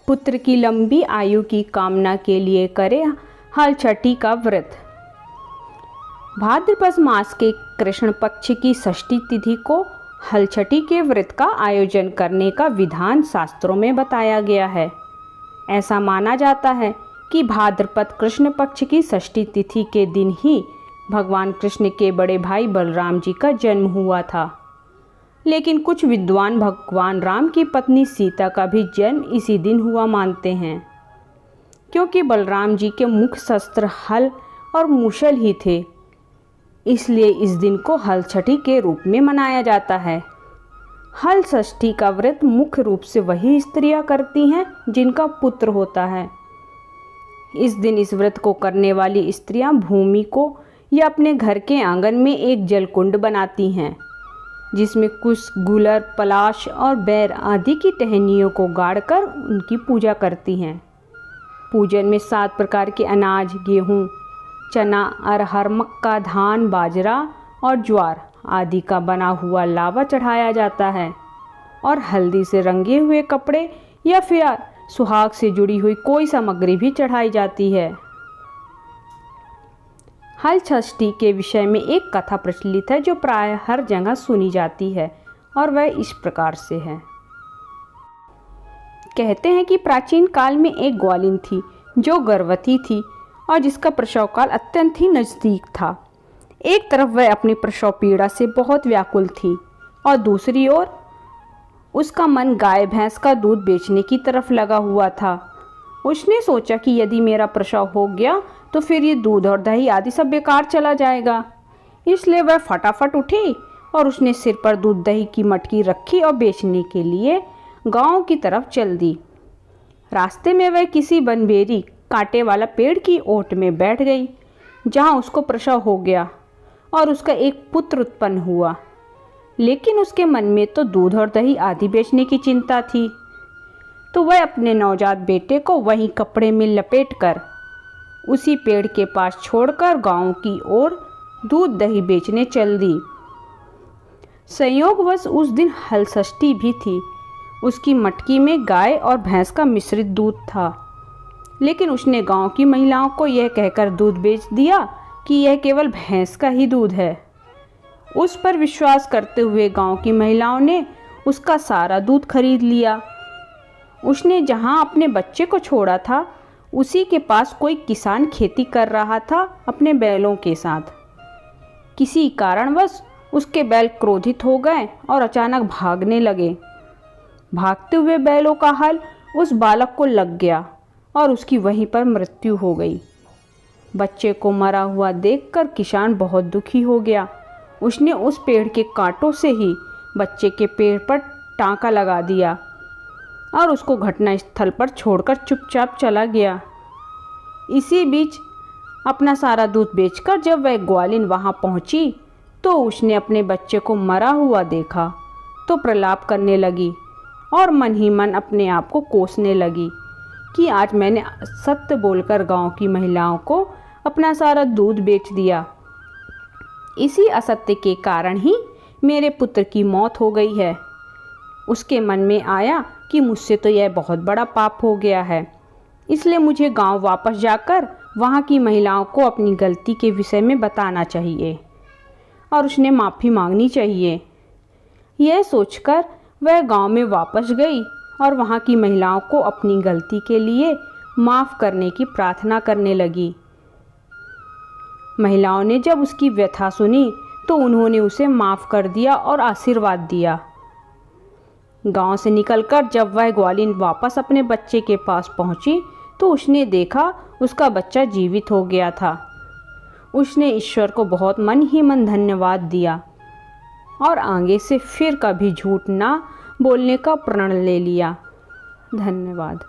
पुत्र की लंबी आयु की कामना के लिए करे हलछठी का व्रत। भाद्रपद मास के कृष्ण पक्ष की षष्ठी तिथि को हलछठी के व्रत का आयोजन करने का विधान शास्त्रों में बताया गया है। ऐसा माना जाता है कि भाद्रपद कृष्ण पक्ष की षष्ठी तिथि के दिन ही भगवान कृष्ण के बड़े भाई बलराम जी का जन्म हुआ था। लेकिन कुछ विद्वान भगवान राम की पत्नी सीता का भी जन्म इसी दिन हुआ मानते हैं, क्योंकि बलराम जी के मुख्य शस्त्र हल और मूसल ही थे। इसलिए इस दिन को हलछठी के रूप में मनाया जाता है। हल षष्ठी का व्रत मुख्य रूप से वही स्त्रियां करती हैं जिनका पुत्र होता है। इस दिन इस व्रत को करने वाली स्त्रियां भूमि को या अपने घर के आंगन में एक जलकुंड बनाती हैं, जिसमें कुश, गुलर, पलाश और बैर आदि की टहनियों को गाड़कर उनकी पूजा करती हैं। पूजन में 7 प्रकार के अनाज, गेहूँ, चना, अरहर, मक्का, धान, बाजरा और ज्वार आदि का बना हुआ लावा चढ़ाया जाता है और हल्दी से रंगे हुए कपड़े या फिर सुहाग से जुड़ी हुई कोई सामग्री भी चढ़ाई जाती है। हल षष्ठी के विषय में एक कथा प्रचलित है जो प्राय हर जगह सुनी जाती है और वह इस प्रकार से है। कहते हैं कि प्राचीन काल में एक ग्वालिन थी जो गर्भवती थी और जिसका प्रसव काल अत्यंत ही नज़दीक था। एक तरफ वह अपनी प्रसव पीड़ा से बहुत व्याकुल थी और दूसरी ओर उसका मन गाय भैंस का दूध बेचने की तरफ लगा हुआ था। उसने सोचा कि यदि मेरा प्रसव हो गया तो फिर ये दूध और दही आदि सब बेकार चला जाएगा। इसलिए वह फटाफट उठी और उसने सिर पर दूध दही की मटकी रखी और बेचने के लिए गांव की तरफ चल दी। रास्ते में वह किसी बनबेरी कांटे वाला पेड़ की ओट में बैठ गई, जहां उसको प्रसव हो गया और उसका एक पुत्र उत्पन्न हुआ। लेकिन उसके मन में तो दूध और दही आदि बेचने की चिंता थी, तो वह अपने नवजात बेटे को वहीं कपड़े में लपेटकर उसी पेड़ के पास छोड़कर गांव की ओर दूध दही बेचने चल दी। संयोगवश उस दिन हल षष्ठी भी थी। उसकी मटकी में गाय और भैंस का मिश्रित दूध था, लेकिन उसने गांव की महिलाओं को यह कहकर दूध बेच दिया कि यह केवल भैंस का ही दूध है। उस पर विश्वास करते हुए गांव की महिलाओं ने उसका सारा दूध खरीद लिया। उसने जहां अपने बच्चे को छोड़ा था उसी के पास कोई किसान खेती कर रहा था अपने बैलों के साथ। किसी कारणवश उसके बैल क्रोधित हो गए और अचानक भागने लगे। भागते हुए बैलों का हल उस बालक को लग गया और उसकी वहीं पर मृत्यु हो गई। बच्चे को मरा हुआ देखकर किसान बहुत दुखी हो गया। उसने उस पेड़ के कांटों से ही बच्चे के पेड़ पर टांका लगा दिया और उसको घटना स्थल पर छोड़कर चुपचाप चला गया। इसी बीच अपना सारा दूध बेचकर जब वह ग्वालिन वहां पहुंची तो उसने अपने बच्चे को मरा हुआ देखा तो प्रलाप करने लगी और मन ही मन अपने आप को कोसने लगी कि आज मैंने सत्य बोलकर गांव की महिलाओं को अपना सारा दूध बेच दिया। इसी असत्य के कारण ही मेरे पुत्र की मौत हो गई है। उसके मन में आया कि मुझसे तो यह बहुत बड़ा पाप हो गया है, इसलिए मुझे गांव वापस जाकर वहां की महिलाओं को अपनी गलती के विषय में बताना चाहिए और उसने माफ़ी मांगनी चाहिए। यह सोचकर वह गांव में वापस गई और वहां की महिलाओं को अपनी गलती के लिए माफ़ करने की प्रार्थना करने लगी। महिलाओं ने जब उसकी व्यथा सुनी तो उन्होंने उसे माफ़ कर दिया और आशीर्वाद दिया। गांव से निकलकर जब वह ग्वालिन वापस अपने बच्चे के पास पहुंची तो उसने देखा उसका बच्चा जीवित हो गया था। उसने ईश्वर को बहुत मन ही मन धन्यवाद दिया और आगे से फिर कभी झूठ ना बोलने का प्रण ले लिया। धन्यवाद।